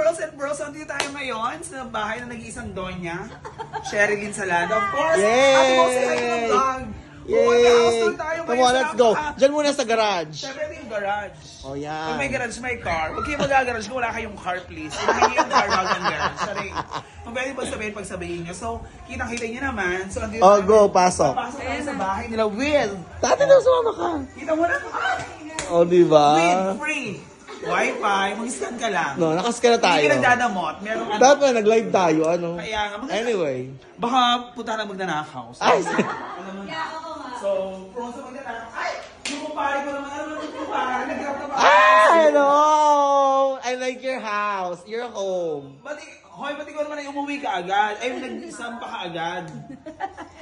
girls and bros, andito tayo ngayon sa bahay na nag-iisang donya, Sherilyn Salada. Of course, ate mo si Heidi ng vlog. Yay! Come on, let's go. Diyan muna sa garage. Siyempre, ito yung garage. Oh, yeah. Pag may garage, may car. Huwag kayo mag-garage kung wala kayong car, please. Huwag yung car bago ang garage. Sorry. Kung pwede pagsabihin nyo. So, kitang-kita nyo naman. So, andito tayo. Go, pasok. Pasok tayo sa bahay nila with. Dati daw sumama ka. Kita mo na. Oh, diba? With free Wi-Fi. Mag-scan ka lang. No, nakas ka na tayo. Hindi ka nagdadamot. Meron ano. Dapat pa, nag-live tayo, ano? Kaya nga. Anyway. Baka punta na magnanakaw. So, Ay! So, prone sa magnanakaw. Ay! Yung kumpare ko naman. Ano yung kumpare? Nag-grab na ba? Hello! I like your house. Your home. Pati ko naman ay umuwi ka agad. Ay, nag-isam pa ka agad.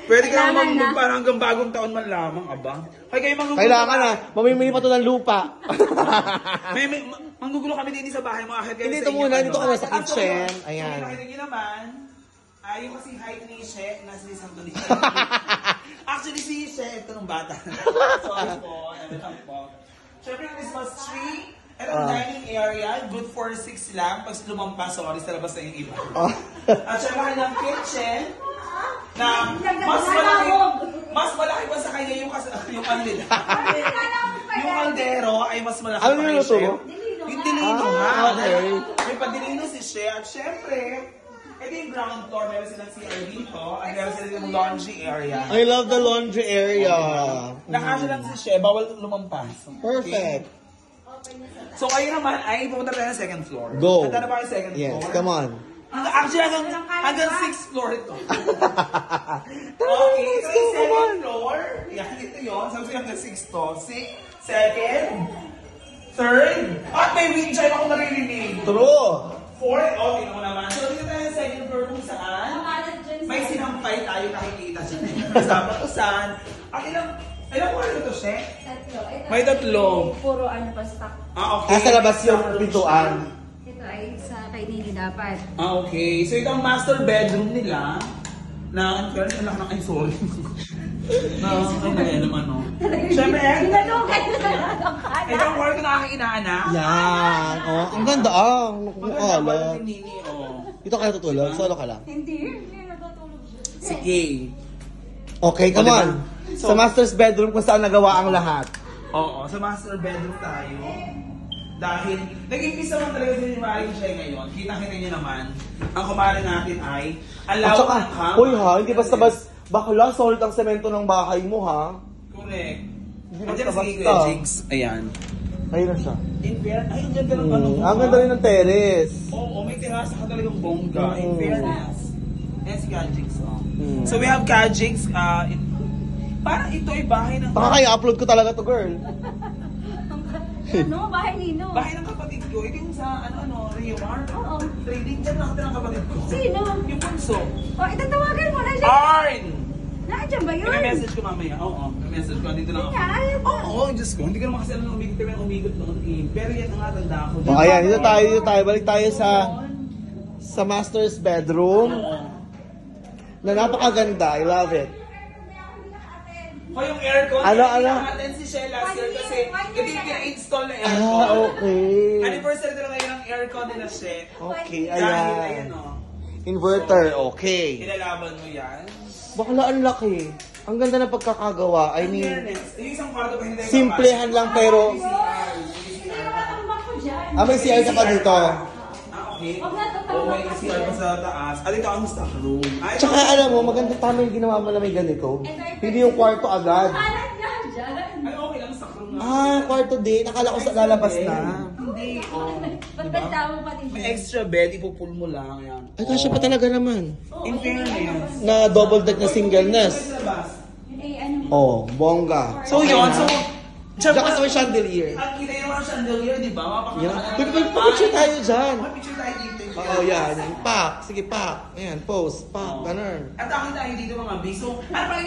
Pwede ka naman parang hanggang bagong taon man lamang, aba. Kayo manggugulo. Kailangan na. Mamimili pa to ng lupa. Manggugulo kami din sa bahay mo. Hindi, ito muna. Dito ka na sa kitchen. Ayan. Nakita niyo naman, yung kasing height ni She, nasa isang tuloy. Actually, si She, ito ng bata. Sorry po. Nabilang po. Siyempre, Christmas tree. Ito ang dining area, good for 6 lang. Pag lumampas, sorry, sa labas na yung iba. At syempre kanyang kitchen, na mas malaki pa sa kanya yung kandila. Yung kaldero ay mas malaki pa kay Chef. Yung dilino nga. Okay. May padilino si Chef. At syempre, ito yung ground floor. Meron silang CR dito. At meron silang laundry area. I love the laundry area. Nakasya lang si Chef, bawal lumampas. Perfect. So kayo naman ay pumunta tayo sa second floor. Go. Handa na ba kayo second floor? Yes, come on. Actually, hanggang 6th floor ito. Okay, ito yung second floor. Yan, ito yun. Sabi ko hanggang 6th to. 6th, 2nd, 3rd. At may wind chime ako naririnig. True. 4th, okay naman naman. So dito tayo sa second floor kung saan may sinampay tayo nakikita siya. Kasama to saan. Ilang kwarto to, She? May tatlo. Puro ano pa stock. Okay. Sa labas yung pintuan. Ito ay sa kay Nini dapat. Okay. So ito ang master bedroom nila. Na, pero ang laki ng ay sorry. Ay naman, no? Siyempre, ito ang kwarto na aking inaanak. Yan. Oh, ang ganda. Maganda ni Nini, oh. Dito kayo tutulog? Solo ka lang? Hindi natutulog siya. Sige. Okay, come on. Sa master's bedroom kung saan nagawa ang lahat. Oo, sa master bedroom tayo. Dahil, nag-impisa man talaga si Maring siya ngayon. Kita-kita niyo naman, ang kumare natin ay, ang lawak ng kama. Hoy ha, hindi basta-basta, bakla, solid ang semento ng bahay mo ha. Correct. Hindi Andiyan si basta-basta. Jigs. Ayan. Ayun na siya. In fairness, ay, dyan ka ng ano. Ang ganda rin ng terrace. Oo, may terasa ka talagang bongga. In fairness. Ayan si Kajix. Oh. So we have Kajix. Parang ito ay bahay ng... Baka kaya upload ko talaga to, girl. Ano? Bahay Nino. Bahay ng kapatid ko. Ito yung sa Rio Mart. Oo. Trading dyan nakatira ng kapatid ko. Sino? Yung punso. O, itatawagan mo na siya. Arn! Nandiyan ba yun? May message ko mamaya. Oo, may message ko. Dito lang ako. Ayaw mo. Oo, Diyos ko. Hindi ko naman kasi alam na umigot noon. Pero yan ang natanda ko. O, ayan, dito tayo. Balik tayo sa master's bedroom. Na napakaganda. I love it. O yung aircon, Ano? natin si Shell last year kasi ito yung pina-install na aircon. Okay. Anniversary na ngayon ng aircon nila, Shell. Okay, Dahil, ayan. ayan o. Inverter, okay. Ilalaban mo yan. Bakla, ang laki. Ang ganda ng pagkakagawa. I In mean, fairness, yung isang kwarto pa hindi tayo simplehan lang pero... may CR ka pa dito. Okay. May CR pa sa taas. At ito ang stock room. Tsaka alam mo, maganda tama yung ginawa mo na may ganito. Hindi yung kwarto agad. Alat na dyan. Ay, okay lang stock room na. Kwarto din. Nakala ko sa lalabas na. Hindi. Oh. Ba't nagtama pa din May extra bed, ipupul mo lang. Yan. Ay, kasya pa talaga naman. In fairness. Na double deck na singleness. Eh, ano? Oh, bongga. So yun, so... Diyan ka sa chandelier. Ang kita yung mga chandelier, di ba? Yan. Picture tayo dyan. Picture tayo dito. Oo, yan. Pak. Sige, pak. Ayan, pose. Pak. Ganun. At akin tayo dito mga big. So, ano pa